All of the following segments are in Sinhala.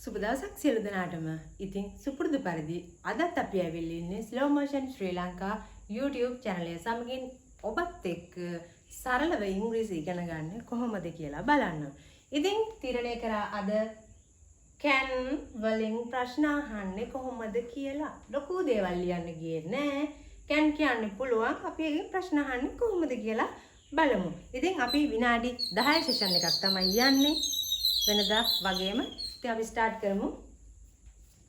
සුබ දවසක් සියලු දෙනාටම. ඉතින් සුපුරුදු පරිදි අදත් අපි ඇවිල්ලා ඉන්නේ Slowmo Sri Lanka YouTube channel එක සමගින් ඔබත් එක්ක සරලව ඉංග්‍රීසි ඉගෙන ගන්න කොහොමද කියලා බලන්න. ඉතින් තීරණය කරා අද can වලින් ප්‍රශ්න අහන්නේ කොහොමද කියලා. ලොකු දේවල් ලියන්න ගියේ නෑ. can කියන්න පුළුවන්. අපි ඒකෙන් ප්‍රශ්න අහන්නේ කොහොමද කියලා බලමු. ඉතින් අපි විනාඩි 10 සෙෂන් එකක් තමයි යන්නේ. වෙනදා වගේම ඉතින් අපි ස්ටාර්ට් කරමු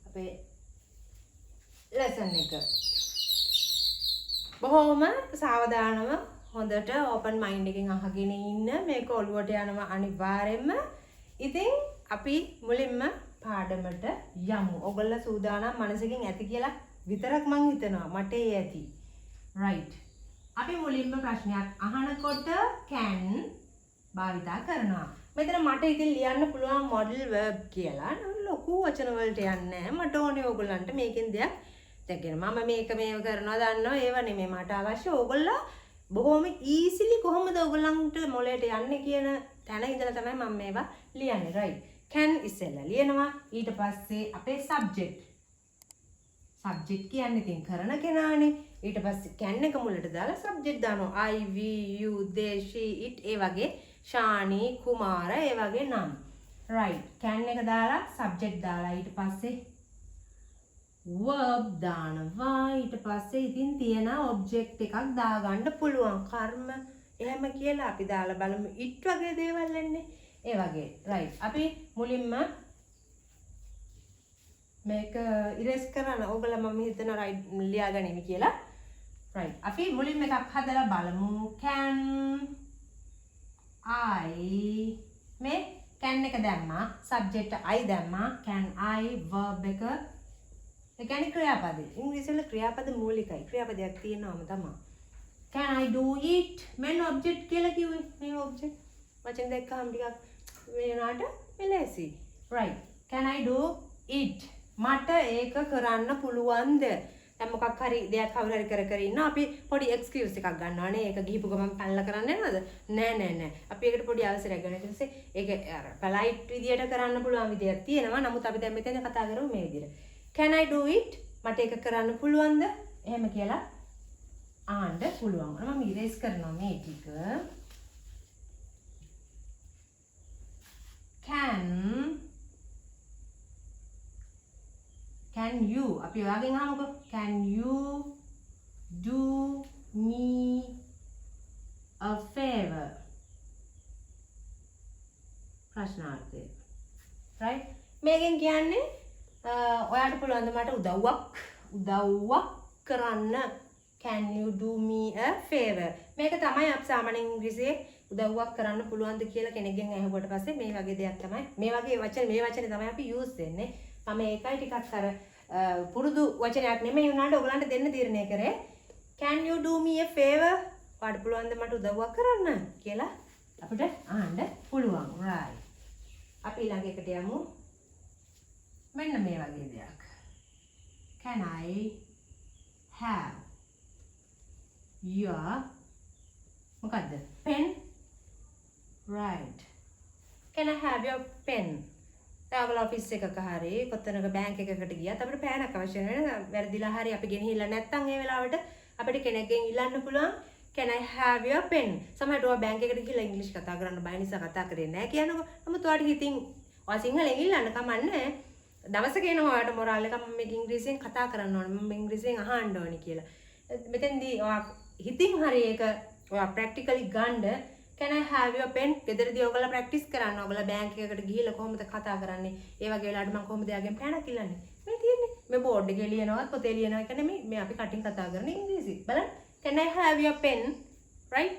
අපේ ලෙසන් එක. බොහොම සාවධානව හොඳට ඕපන් මයින්ඩ් එකකින් අහගෙන ඉන්න. මේක ඔළුවට යනවා අනිවාර්යෙන්ම. ඉතින් අපි මුලින්ම පාඩමට යමු. ඔයගොල්ලෝ සූදානම් මනසකින් ඇති කියලා විතරක් මං හිතනවා. මට ඒ ඇති. right. අපි මුලින්ම ප්‍රශ්නයක් අහනකොට can භාවිතා කරනවා. මෙතන මට ඉතින් ලියන්න පුළුවන් මොඩල් verb කියලා. ලොකු වචන වලට යන්නේ නැහැ. මට ඕනේ ඕගොල්ලන්ට මේකෙන් දෙයක් දැක්ගෙන මම මේක මේව කරනවා දන්නවා ඒව නෙමෙයි මට අවශ්‍ය. ඕගොල්ලෝ බොහොම easily කොහොමද ඕගොල්ලන්ට මොලේට යන්නේ කියන තැන ඉඳලා තමයි මම මේවා ලියන්නේ. right. can ඉස්සෙල්ලා ලියනවා. ඊට පස්සේ අපේ subject කියන්නේ ඉතින් කරන කෙනානේ. ඊට පස්සේ can එක මුලට දාලා subject දානවා. I, we, you, they, she, it ඒ වගේ ශානි, කුමාර ඒ වගේ නම්. right. can එක දාලා subject දාලා ඊට පස්සේ verb දානවා. ඊට පස්සේ ඉතින් තියෙන object එකක් දාගන්න පුළුවන්. කර්ම එහෙම කියලා අපි දාලා බලමු. it වගේ දේවල් එන්නේ. ඒ වගේ. right. අපි මුලින්ම මේක ඉරේස් කරන්න. ඕගොල්ලෝ මම හිතන right ලියාගනිමි කියලා. right. අපි මුලින්ම එකක් හදලා බලමු. can I මේ can එක දැම්මා. subject I දැම්මා. can I verb එක ඒ කියන්නේ ක්‍රියාපද. ඉංග්‍රීසිවල ක්‍රියාපද මූලිකයි. ක්‍රියාපදයක් තියෙනවම තමයි. can I do it මෙන්න object කියලා කිව්වේ. මේ object වචන දෙකම ටිකක් වෙනාට මෙලෙසි. right. can I do it මට ඒක කරන්න පුළුවන්ද? දැන් මොකක් හරි දෙයක් කවුරු හරි කර ඉන්නවා. අපි පොඩි excuse එකක් ගන්නවානේ. ඒක ගිහිපු ගමන් පැනලා කරන්න යනවද? නෑ. අපි ඒකට පොඩි අවසරයක් ගන්න. ඊට පස්සේ ඒක අර polite විදියට කරන්න පුළුවන් විදියක් තියෙනවා. නමුත් අපි දැන් මෙතන කතා කරමු මේ විදියට. can I do it මට ඒක කරන්න පුළුවන්ද? එහෙම කියලා ආන්න පුළුවන්. මම ඉරේස් කරනවා මේ ටික. can you අපි වාගෙන් අහමුකෝ. can you do me a favor ප්‍රශ්නාර්ථය. right. මේකෙන් කියන්නේ ඔයාට පුළුවන් ද මට උදව්වක් කරන්න. can you do me a favor මේක තමයි අපි සාමාන්‍ය ඉංග්‍රීසියේ උදව්වක් කරන්න පුළුවන්ද කියලා කෙනෙක්ගෙන් අහුවට පස්සේ මේ වගේ දෙයක් තමයි මේ වගේ වචනේ තමයි අපි යූස් වෙන්නේ. මම ඒකයි ටිකක් අර පුරුදු වචනයක් නෙමෙයි උනාට ඔයගලන්ට දෙන්න තීරණය කරේ. can you do me a favor ඔයාට පුළුවන් ද මට උදව්වක් කරන්න කියලා අපිට අහන්න පුළුවන්. right. අපි ඊළඟ එකට යමු. මෙන්න මේ වගේ දෙයක්. can I have your මොකද්ද? pen. right. can I have your pen ඔයාලා ඔෆිස් එකක හරි කොතනක බැංක් එකකට ගියත් අපිට පෑනක් අවශ්‍ය වෙනවා. වැරදිලා හරි අපි ගෙනහිල්ලා නැත්නම් ඒ වෙලාවට අපිට කෙනෙක්ගෙන් ඉල්ලන්න පුළුවන් can I have your pen. සමහරවිට ඔයා බැංක් එකට ගිහලා ඉංග්‍රීසි කතා කරන්න බය නිසා කතා කරේ නැහැ කියනකො. නමුත් ඔයාට හිතින් ඔයා සිංහලෙන් ඉල්ලන්න කමන්නේ. දවසක එනවා ඔයාට මොරාල් එක මම මේක ඉංග්‍රීසියෙන් කතා කරන්න ඕනේ. මම ඉංග්‍රීසියෙන් අහන්න ඕනේ කියලා. මෙතෙන්දී ඔයා හිතින් හරි ඒක ඔයා ප්‍රැක්ටිකලි ගන්න can I have your pen ගෙදරදී ඔයගොල්ලෝ ප්‍රැක්ටිස් කරන්න. ඔයගොල්ලෝ බැංක් එකකට ගිහිල්ලා කොහොමද කතා කරන්නේ? ඒ වගේ වෙලාවට මම කොහොමද එයාගෙන් පෑනක් ඉල්ලන්නේ? මේ තියෙන්නේ. මේ බෝඩ් එකේ ලියනවත් පොතේ ලියනවා එක නෙමෙයි. මේ අපි කටින් කතා කරන ඉංග්‍රීසි. බලන්න. can I have your pen? right?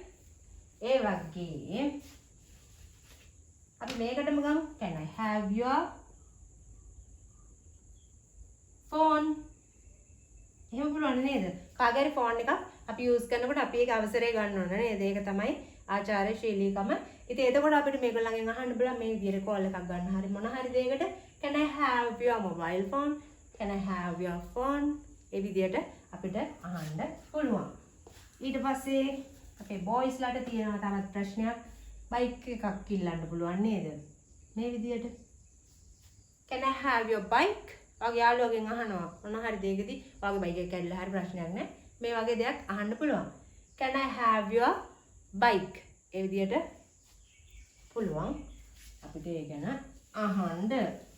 ඒ වගේ අපි මේකටම ගමු. can I have your phone? එහෙම පුළුවන් නේද? කාගේ හරි ෆෝන් එකක් අපි යූස් කරනකොට අපි ඒක අවසරය ගන්න ඕන නේද? ඒක තමයි ආචාර්යශීලීකම. ඉතින් එතකොට අපිට මේගොල්ලන්ගෙන් අහන්න බලන්න මේ විදිහට කෝල් එකක් ගන්න හරි මොන හරි දෙයකට can I have your mobile phone? can I have your phone? ඒ විදිහට අපිට අහන්න පුළුවන්. ඊට පස්සේ අපේ බොයිස්ලාට තියෙනවා තවත් ප්‍රශ්නයක්. බයික් එකක් ඉල්ලන්න පුළුවන් නේද? මේ විදිහට Can I have your bike? වගේ යාළුවගෙන් අහනවා. මොන හරි දෙයකදී ඔයාගේ බයික් එක කැඩලා හරි ප්‍රශ්නයක් නැහැ. මේ වගේ දෙයක් අහන්න පුළුවන්. Can I have your bike? ඒ විදිහට පුළුවන්. අපිට ඒ ගැන අහන්න.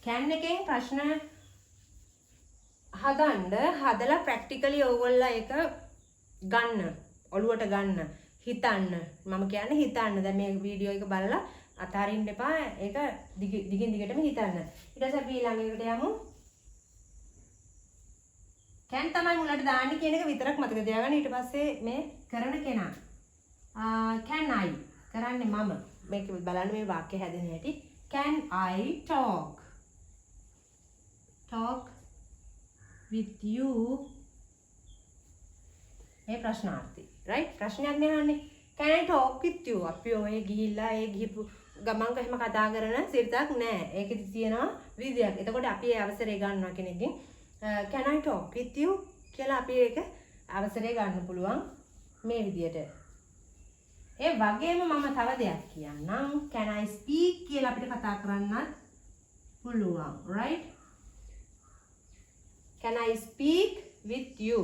can එකෙන් ප්‍රශ්න හදලා ප්‍රැක්ටිකලි ඕගොල්ලෝ ඒක ගන්න. ඔළුවට ගන්න. හිතන්න. මම කියන්නේ හිතන්න. දැන් මේ වීඩියෝ එක බලලා අතාරින්න එපා. ඒක දිගින් දිගටම හිතන්න. ඊට පස්සේ අපි ඊළඟ එකට යමු. can තමයි මුලට දාන්නේ කියන එක විතරක් මතක තියාගන්න. ඊට පස්සේ මේ කරන කෙනා. can I කරන්නේ මම. මේක බලන්න මේ වාක්‍ය හැදෙන හැටි. Can I talk with you? මේ ප්‍රශ්නාර්ථي. right? ප්‍රශ්නයක් නෑනේ. Can I talk with you? අපි ඔය ගිහිල්ලා ඒ ගිහපු ගමන් එහෙම කතා කරන සිරිතක් නෑ. ඒකෙදි තියෙනවා විදියක්. එතකොට අපි ඒ අවසරය ගන්නවා කෙනෙක්ගෙන්. Can I talk with you? කියලා අපි ඒක අවසරය ගන්න පුළුවන් මේ විදියට. ඒ වගේම මම තව දෙයක් කියන්නම්. Can I speak කියලා අපිට කතා කරන්නත් පුළුවන්. right? Can I speak with you?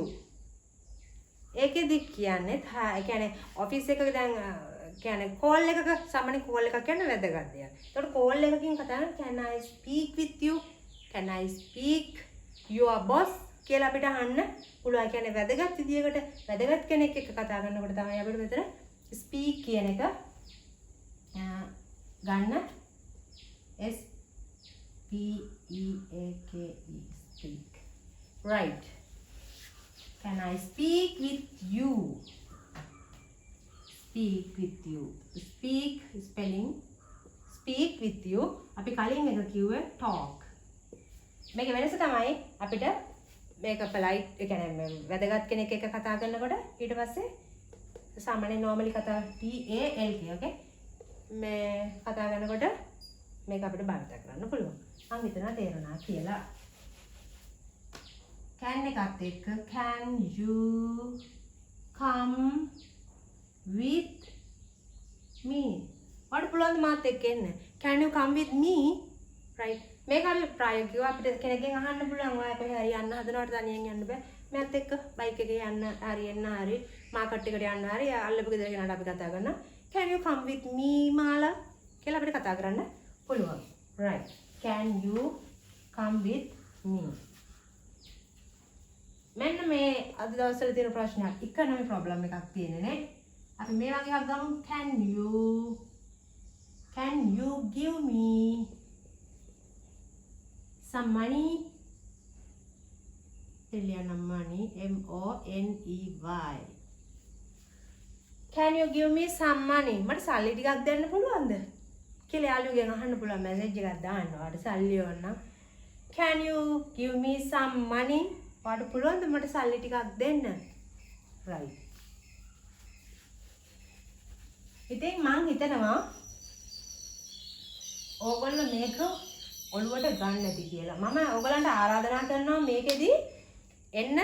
ඒකෙදි කියන්නේ ඒ කියන්නේ ඔෆිස් එකක දැන් කියන්නේ කෝල් එකක සාමාන්‍ය කෝල් එකක් කියන්නේ වැදගත් දෙයක්. ඒකට කෝල් එකකින් කතා කරන Can I speak with you? Can I speak your boss කියලා අපිට අහන්න පුළුවන්. ඒ කියන්නේ වැදගත් විදියකට වැදගත් කෙනෙක් එක්ක කතා කරනකොට තමයි අපිට මෙතන speak කියන එක ගන්න. S P E A K E speak. right? Can I speak with you? Speak with you. Speak spelling speak with you. අපි කලින් එක කිව්වේ talk. මේක වෙනස තමයි අපිට මේක polite ඒ කියන්නේ වැදගත් කෙනෙක් එක්ක කතා කරනකොට ඊට පස්සේ සාමාන්‍ය normally කතා T A L K okay මේ කතා කරනකොට මේක අපිට භාවිත කරන්න පුළුවන්. මම හිතනවා තේරුණා කියලා. can එකත් එක්ක can you come with me? ඔයාලට පුළුවන් මාත් එක්ක එන්න. can you come with me? right? මේක අපි ප්‍රායෝගිකව අපිට කෙනෙක්ගෙන් අහන්න පුළුවන්. ඔයා කොහේ හරි යන්න හදනවට තනියෙන් යන්න බෑ. මෑත් එක්ක බයික් එකේ යන්න හරි එන්න හරි මාකට් එකට යන්න හරි අල්ලපු ගෙදර කෙනාට අපි කතා කරනවා. Can you come with me මාලා කියලා අපිට කතා කරන්න පුළුවන්. right? Can you come with me? මෙන්න මේ අද දවස්වල තියෙන ප්‍රශ්නයක් economy problem එකක් තියෙන්නේ නේ. අපි මේ වගේ එකක් ගමු. Can you give me some money? Trillion money. M-O-N-E-Y. Can you give me some money? මට සල්ලි ටිකක් දෙන්න පුළුවන්ද? කියලා යාළුවෙන් අහන්න පුළුවන් මැසේජ් එකක් දාන්න. ඔයාලට සල්ලි ඕන නම් Can you give me some money? ඔයාලට පුළුවන්ද මට සල්ලි ටිකක් දෙන්න? right. ඉතින් මං හිතනවා ඕගොල්ලෝ මේක ඔළුවට ගන්න නැති කියලා. මම ඕගලන්ට ආරාධනා කරනවා මේකෙදි එන්න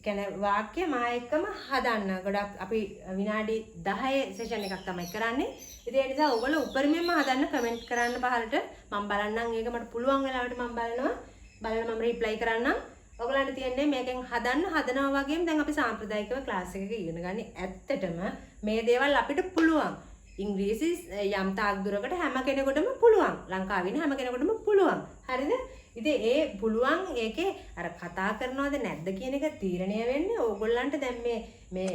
කියන්නේ වාක්‍ය මා එක්කම හදන්න. ගොඩක් අපි විනාඩි 10 සෙෂන් එකක් තමයි කරන්නේ. ඉතින් ඒ නිසා ඕගොල්ලෝ උපරිමයෙන්ම හදන්න කමෙන්ට් කරන්න පහලට. මම බලන්නම් ඒක මට පුළුවන් වෙලාවට මම බලනවා. බලලා මම රිප්ලයි කරන්නම්. ඕගලන්ට තියන්නේ මේකෙන් හදනවා වගේම දැන් අපි සාම්ප්‍රදායිකව ක්ලාස් එකක ඉගෙන ගන්න. ඇත්තටම මේ දේවල් අපිට පුළුවන්. ඉංග්‍රීසි යම් තාක් දුරකට හැම කෙනෙකුටම පුළුවන්. ලංකාවේ ඉන්න හැම කෙනෙකුටම පුළුවන්. හරිද? ඉතින් ඒ පුළුවන් ඒකේ අර කතා කරනවද නැද්ද කියන එක තීරණය වෙන්නේ ඕගොල්ලන්ට දැන් මේ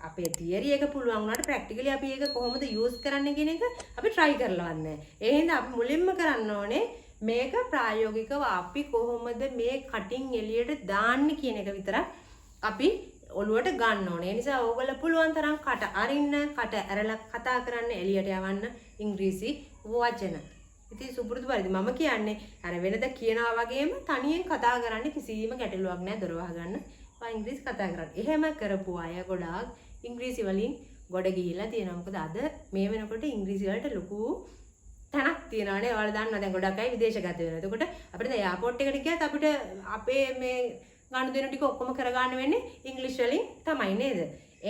අපේ තියරි එක පුළුවන් වුණාට ප්‍රැක්ටිකලි අපි ඒක කොහොමද යූස් කරන්නේ කියන එක අපි try කරලවත් නැහැ. ඒ හින්දා අපි මුලින්ම කරන්න ඕනේ මේක ප්‍රායෝගිකව අපි කොහොමද මේ කටින් එළියට දාන්නේ කියන එක විතරක් අපි ඔළුවට ගන්න ඕනේ. ඒ නිසා ඕගොල්ලෝ පුළුවන් තරම් කට අරින්න, කට ඇරලා කතා කරන්න, එළියට යවන්න ඉංග්‍රීසි වචන. ඉතින් සුපුරුදු පරිදි මම කියන්නේ අර වෙනද කියනවා වගේම තනියෙන් කතා කරන්න කිසිම ගැටලුවක් නැහැ. දොර වහගන්න. ඉංග්‍රීසි කතා කරන්න. එහෙම කරපු අය ගොඩාක් ඉංග්‍රීසි වලින් ගොඩ ගිහිල්ලා තියෙනවා. මොකද අද මේ වෙනකොට ඉංග්‍රීසි වලට ලොකු තැනක් තියෙනවානේ. ඔයාලා දන්නවා දැන් ගොඩක් අය විදේශගත වෙනවා. එතකොට අපිට දැන් එයාපෝට් එකට ගියත් අපිට අපේ මේ ගන්න දෙන ටික ඔක්කොම කරගන්න වෙන්නේ ඉංග්‍රීසි වලින් තමයි නේද?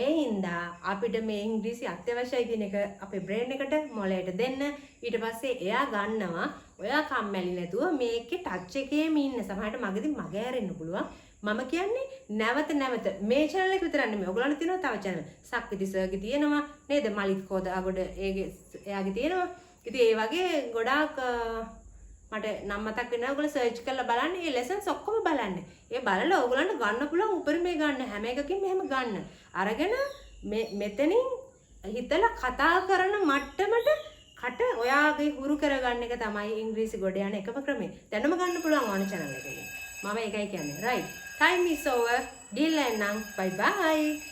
ඒ හින්දා අපිට මේ ඉංග්‍රීසි අත්‍යවශ්‍යයි කියන එක අපේ බ්‍රේන් එකට මොළයට දෙන්න. ඊට පස්සේ එයා ගන්නවා ඔයා කම්මැලි නැතුව මේකේ ටච් එකේම ඉන්න. සමහරවිට මගදී මග ඇරෙන්න පුළුවන්. මම කියන්නේ නැවත මේ channel එක විතරක් නෙමෙයි. ඔයගොල්ලන්ට තියෙනවා තව channel. සක්විති සර්ගේ තියෙනවා නේද? මලිත් කෝදාගොඩ එයාගේ තියෙනවා. ඉතින් ඒ වගේ ගොඩාක් මට නම් මතක් වෙනවා. ඔයගොල්ලෝ සර්ච් කරලා බලන්න. මේ lessons ඔක්කොම බලන්න. ඒ බලලා ඔයගොල්ලන්ට ගන්න පුළුවන් උපරිමේ ගන්න. හැම එකකින් මෙහෙම ගන්න. අරගෙන මෙතනින් හිතලා කතා කරන මට්ටමට කට ඔයාගේ හුරු කරගන්න එක තමයි ඉංග්‍රීසි ගොඩ යන එකම ක්‍රමය. දැනම ගන්න පුළුවන් ඕන channel එකකින්. මම ඒකයි කියන්නේ. right. Time is over. Deal and now. Bye bye.